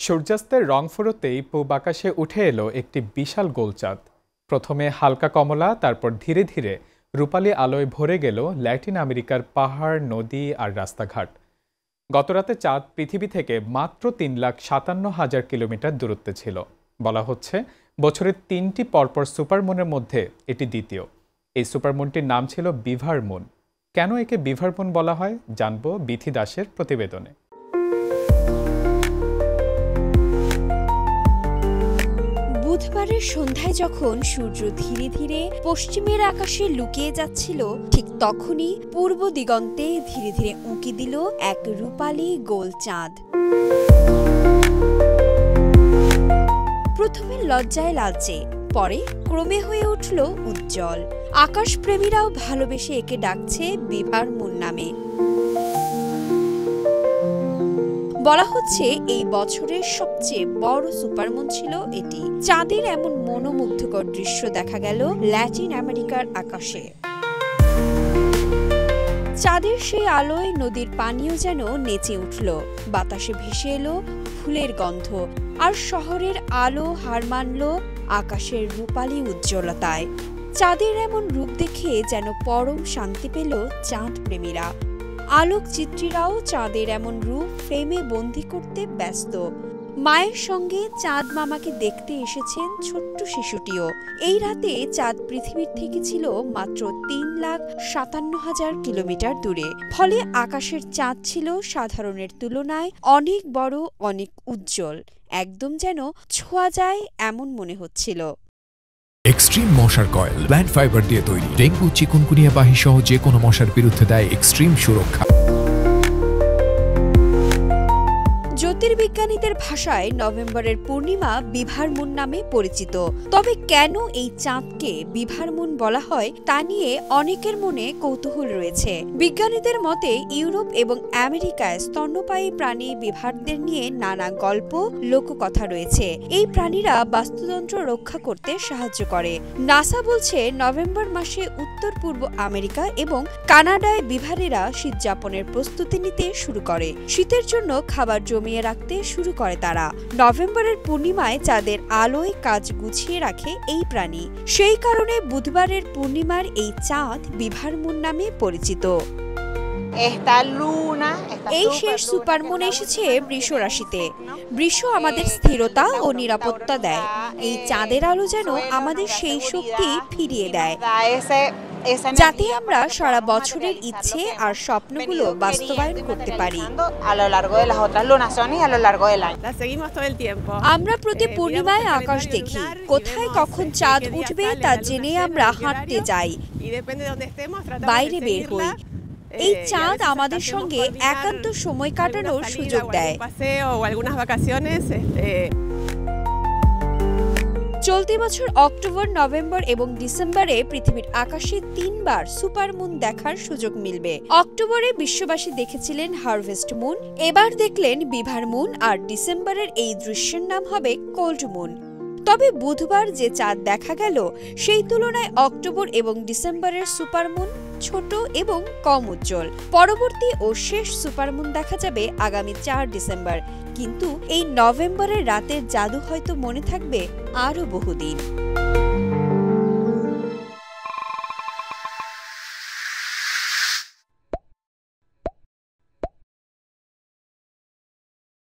সূর্যাস্তের রং ফুরোতেই পূব আকাশে উঠে এলো একটি বিশাল গোলচাঁদ। প্রথমে হালকা কমলা, তারপর ধীরে ধীরে রূপালী আলোয় ভরে গেল ল্যাটিন আমেরিকার পাহাড়, নদী আর রাস্তাঘাট। গতরাতে চাঁদ পৃথিবী থেকে মাত্র 3,57,000 কিলোমিটার দূরত্বে ছিল। বলা হচ্ছে বছরের 3টি পরপর সুপারমুনের মধ্যে এটি দ্বিতীয়। এই সুপারমুনটির নাম ছিল বিভার মুন। কেন একে বিভার মুন বলা হয় জানবো বিথি দাসের প্রতিবেদনে। বুধবারের সন্ধ্যায় যখন সূর্য ধীরে ধীরে পশ্চিমের আকাশে লুকিয়ে যাচ্ছিল, ঠিক তখনই পূর্ব দিগন্তে ধীরে ধীরে উঁকি দিল এক রূপালী গোল চাঁদ। প্রথমে লজ্জায় লালচে, পরে ক্রমে হয়ে উঠল উজ্জ্বল। আকাশপ্রেমীরাও ভালোবেসে একে ডাকছে বিভার মুন নামে। বলা হচ্ছে এই বছরের সবচেয়ে বড় সুপারমুন ছিল এটি। চাঁদের এমন মনোমুগ্ধকর দৃশ্য দেখা গেল ল্যাটিন আমেরিকার আকাশে। চাঁদের সেই আলোয় নদীর পানিও যেন নেচে উঠল, বাতাসে ভেসে এলো ফুলের গন্ধ, আর শহরের আলো হার মানল আকাশের রূপালী উজ্জ্বলতায়। চাঁদের এমন রূপ দেখে যেন পরম শান্তি পেল চাঁদ প্রেমীরা। আলোকচিত্রীরাও চাঁদের এমন রূপ ফ্রেমে বন্দি করতে ব্যস্ত। মায়ের সঙ্গে চাঁদ মামাকে দেখতে এসেছেন ছোট্ট শিশুটিও। এই রাতে চাঁদ পৃথিবীর থেকে ছিল মাত্র 3,57,000 কিলোমিটার দূরে। ফলে আকাশের চাঁদ ছিল সাধারণের তুলনায় অনেক বড়, অনেক উজ্জ্বল। একদম যেন ছোঁয়া যায় এমন মনে হচ্ছিল। এক্সট্রিম মশার কয়েল প্ল্যান্ট ফাইবার দিয়ে তৈরি। ডেঙ্গু, চিকুনগুনিয়া বাহি সহ যে কোনো মশার বিরুদ্ধে দেয় এক্সট্রিম সুরক্ষা। জ্যোতির্বিজ্ঞানীদের ভাষায় নভেম্বরের পূর্ণিমা বিভার মুন নামে পরিচিত। তবে কেন এই চাঁদকে বিভার মুন বলা হয় তা নিয়ে অনেকের মনে কৌতূহল রয়েছে। বিজ্ঞানীদের মতে ইউরোপ এবং আমেরিকায় স্তন্যপায়ী প্রাণী বিভারদের নিয়ে নানা গল্প, লোককথা রয়েছে। এই প্রাণীরা বাস্তুতন্ত্র রক্ষা করতে সাহায্য করে। নাসা বলছে নভেম্বর মাসে উত্তর পূর্ব আমেরিকা এবং কানাডায় বিভারেরা শীত যাপনের প্রস্তুতি নিতে শুরু করে। শীতের জন্য খাবার জমিয়ে রাখতে শুরু করে তারা। নভেম্বরের পূর্ণিমায় চাঁদের আলোয় কাজ গুছিয়ে রাখে এই প্রাণী। সেই কারণে বুধবারের পূর্ণিমার এই চাঁদ বিভার মুন নামে পরিচিত। এই শেষ সুপারমুন এসেছে বৃষ রাশিতে। বৃষ আমাদের স্থিরতা ও নিরাপত্তা দেয়। এই চাঁদের আলো যেন আমাদের সেই শক্তি ফিরিয়ে দেয়, যাতে আমরা সারা বছরের ইচ্ছে আর স্বপ্নগুলো বাস্তবায়ন করতে পারি। আমরা প্রতি পূর্ণিমায় আকাশ দেখি। কোথায় কখন চাঁদ উঠবে তা জেনে আমরা হাঁটতে যাই, বাইরে বের হই। এই চাঁদ আমাদের সঙ্গে একান্ত সময় কাটানোর সুযোগ দেয়। চলতি বছর অক্টোবর, নভেম্বর এবং ডিসেম্বরে পৃথিবীর আকাশে 3বার সুপারমুন দেখার সুযোগ মিলবে। অক্টোবরে বিশ্ববাসী দেখেছিলেন হারভেস্ট মুন, এবার দেখলেন বিভার মুন, আর ডিসেম্বরের এই দৃশ্যের নাম হবে কোল্ড মুন। তবে বুধবার যে চাঁদ দেখা গেল সেই তুলনায় অক্টোবর এবং ডিসেম্বরের সুপারমুন ছোট এবং কম উজ্জ্বল। পরবর্তী ও শেষ সুপারমুন দেখা যাবে আগামী 4 ডিসেম্বর। কিন্তু এই নভেম্বরের রাতের জাদু হয়তো মনে থাকবে আরও বহুদিন।